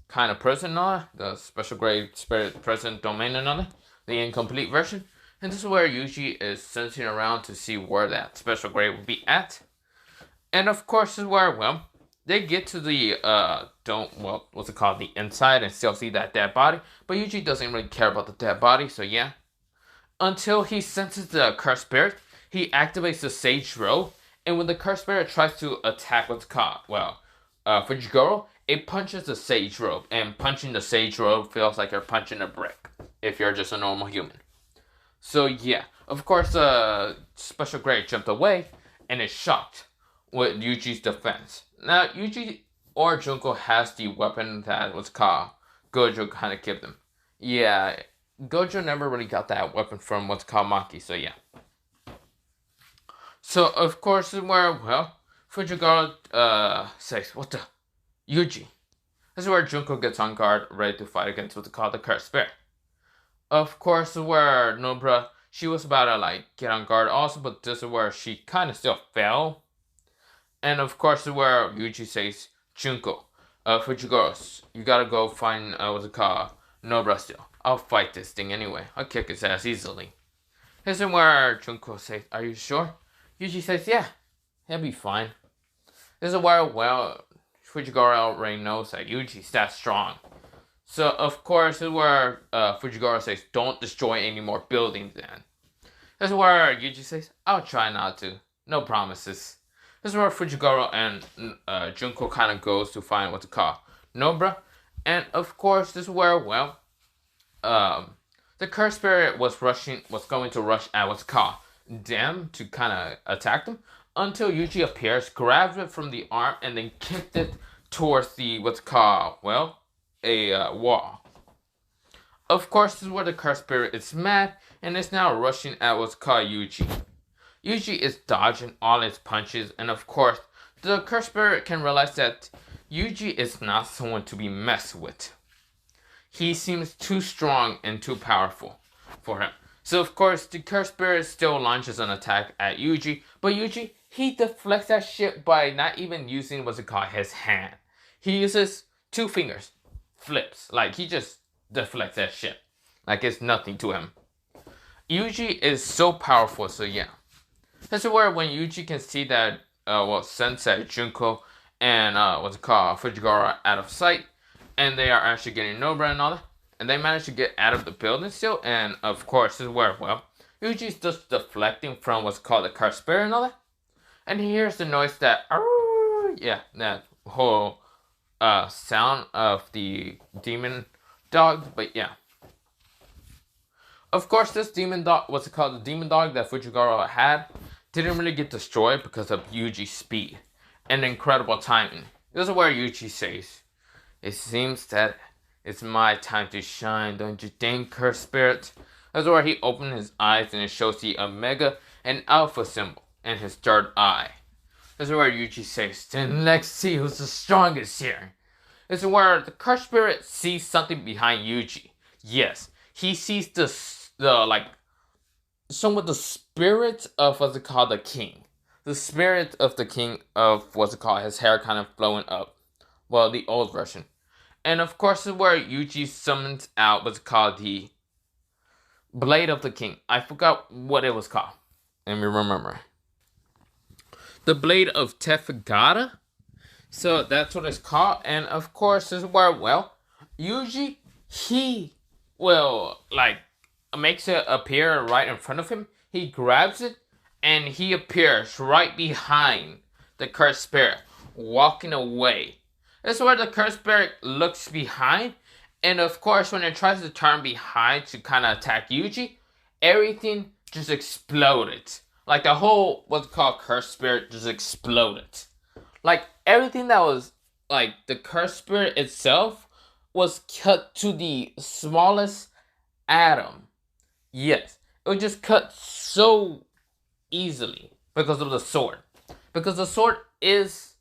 kind of prison, the special grade spirit prison domain and all, the incomplete version. And this is where Yuji is sensing around to see where that special grade will be at. And of course, this is where, well, they get to the, the inside and still see that dead body. But Yuji doesn't really care about the dead body, so yeah. Until he senses the cursed spirit, he activates the Sage Robe. And when the cursed spirit tries to attack what's called, Fujigoro, it punches the Sage Robe. And punching the Sage Robe feels like you're punching a brick, if you're just a normal human. So yeah, of course, special grade jumped away. and is shocked with Yuji's defense. Now, Yuji or Junko has the weapon that was called Gojo kind of gave them. Yeah, Gojo never really got that weapon from what's called Maki, so yeah. So, of course, well, Fujiwara says, what the? Yuji. This is where Junko gets on guard, ready to fight against what's called the Cursed Spirit. Of course, where Nobra, she was about to get on guard also, but this is where she kind of still fell. And of course, where Yuji says, Junko, Fujiwara, you gotta go find, what's it called, Nobra still. I'll fight this thing anyway. I'll kick his ass easily. This is where Junko says, are you sure? Yuji says, yeah, he'll be fine. This is where, well, Fujiwara already knows that Yuji's that strong. So, of course, this is where Fujiwara says, don't destroy any more buildings then. This is where Yuji says, I'll try not to. No promises. This is where Fujiwara and Junko kind of goes to find what's it called, Nobra. And, of course, this is where, well, the Cursed Spirit was going to rush at what's called them to kind of attack them until Yuji appears, grabs it from the arm, and then kicked it towards the what's called, well, a wall. Of course, this is where the Cursed Spirit is mad and is now rushing at what's called Yuji. Yuji is dodging all its punches, and of course, the Cursed Spirit can realize that Yuji is not someone to be messed with. He seems too strong and too powerful for him. So of course, the Cursed Spirit still launches an attack at Yuji, but Yuji, he deflects that shit by not even using what's it called, his hand. He uses 2 fingers, flips, he just deflects that shit, like it's nothing to him. Yuji is so powerful, so yeah. This is where when Yuji can see that, Sensei, Junko, and what's it called, Fujiwara out of sight, and they are actually getting Nobra and all that. And they manage to get out of the building still. And of course, this is where, well, Yuji's just deflecting from what's called the Cursed Spirit and all that. And he hears the noise that, that whole sound of the demon dog. But yeah. Of course, this demon dog, what's it called, the demon dog that Fujiwara had, didn't really get destroyed because of Yuji's speed and incredible timing. This is where Yuji says, it seems that it's my time to shine, don't you think, Cursed Spirit? That's where he opened his eyes and it shows the Omega and Alpha symbol in his third eye. This is where Yuji says, then let's see who's the strongest here. This is where the Cursed Spirit sees something behind Yuji. Yes, he sees the somewhat the spirit of what's it called, the king. The spirit of the king of what's it called, his hair kind of blowing up. Well, the old version. And of course, this is where Yuji summons out what's called the Blade of the King. I forgot what it was called. Let me remember. The Blade of Tefagata. So that's what it's called. And of course, this is where, well, Yuji, he will, makes it appear right in front of him. He grabs it, and he appears right behind the Cursed Spirit, walking away. This is where the Cursed Spirit looks behind. And of course, when it tries to turn behind to kind of attack Yuji, everything just exploded. The whole, what's called, Cursed Spirit just exploded. Everything that was, the Cursed Spirit itself was cut to the smallest atom. Yes, it was just cut so easily because of the sword. Because the sword is...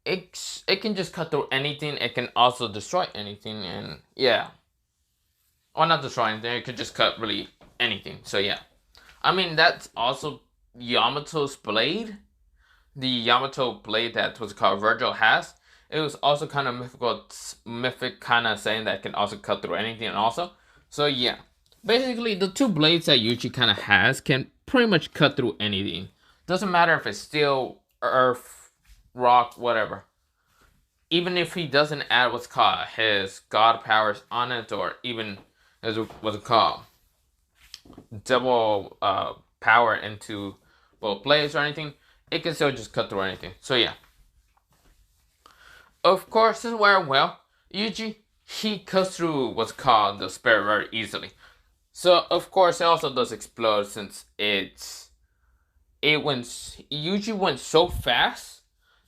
It can just cut through anything. It can also destroy anything, and yeah. Or not destroy anything, it could just cut really anything, so yeah. I mean, that's also Yamato's blade. The Yamato blade that was called Vergil has. It was also kind of mythic kind of saying that it can also cut through anything also. So yeah. Basically, the 2 blades that Yuji kind of has can pretty much cut through anything. Doesn't matter if it's steel, earth, rock, whatever. Even if he doesn't add what's called his god powers on it, or even his what's it called, double power into both blades or anything, it can still just cut through anything. So yeah. Of course, this is where, well, Yuji, he cuts through what's called the spirit very easily. So of course it also does explode since it's Yuji went so fast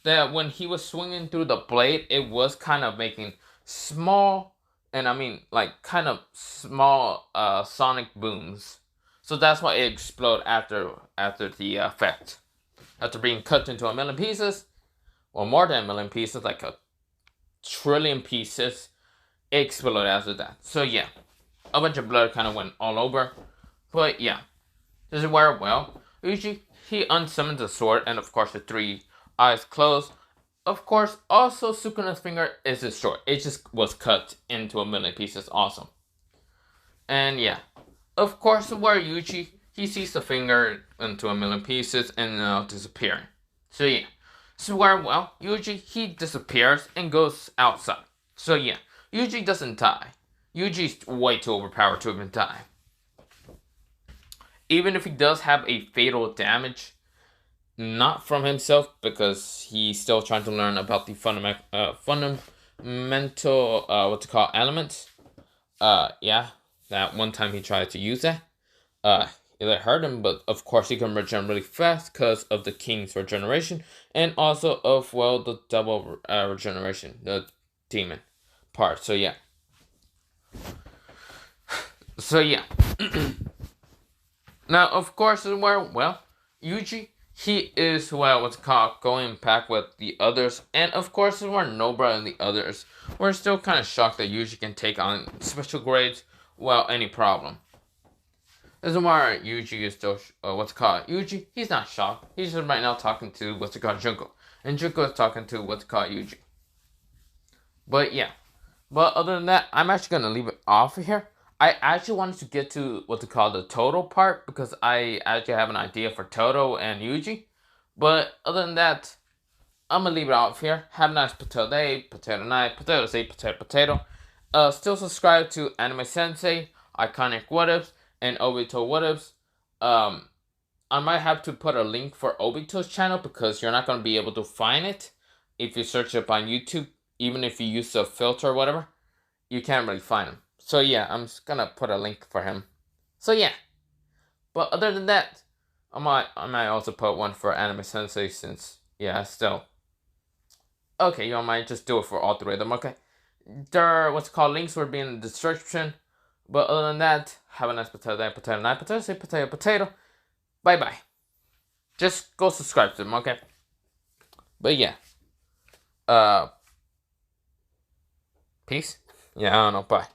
that when he was swinging through the blade, it was kind of making small, and I mean like kind of small sonic booms. So that's why it exploded after the effect. After being cut into a million pieces, or more than a million pieces, like a trillion pieces, it exploded after that. So yeah, a bunch of blood kind of went all over. But yeah, this is where, well, Yuji, he unsummons the sword, and of course the three eyes closed. Of course, also Sukuna's finger is destroyed. It just was cut into a million pieces. Awesome. And yeah, of course, where Yuji, he sees the finger into a million pieces and disappearing. So yeah, so where, well, Yuji, he disappears and goes outside. So yeah, Yuji doesn't die. Yuji's way too overpowered to even die. Even if he does have a fatal damage, not from himself, because he's still trying to learn about the fundamental what's it called, elements. Yeah, that one time he tried to use that. It hurt him, but of course he can regenerate really fast because of the king's regeneration, and also of, well, the double regeneration, the demon part. So yeah. So yeah. Now, of course, where, well, Yuji, he is, well, what's called, going back with the others. And, of course, where Nobra and the others were still kind of shocked that Yuji can take on special grades without any problem. This is why Yuji is still, what's called, Yuji, he's not shocked. He's just right now talking to, what's called, Junko. And Junko is talking to, what's called, Yuji. But, yeah. But other than that, I'm actually going to leave it off here. I actually wanted to get to what they call the Toto part, because I actually have an idea for Toto and Yuji. But other than that, I'm going to leave it off here. Have a nice potato day, potato night, potato day, potato. Still subscribe to Anime Sensei, Iconic What Ifs, and Obito What Ifs. I might have to put a link for Obito's channel, because you're not going to be able to find it if you search it on YouTube. Even if you use a filter or whatever, you can't really find him. So yeah, I'm just gonna put a link for him. So yeah. But other than that, I might also put one for Anime Sensei, since, yeah, still. Okay, you might just do it for all three of them, okay? Their, what's called, links will be in the description. But other than that, have a nice potato day, potato night, potato say potato. Bye bye. Just go subscribe to them, okay? But yeah. Peace. Yeah, I don't know, bye.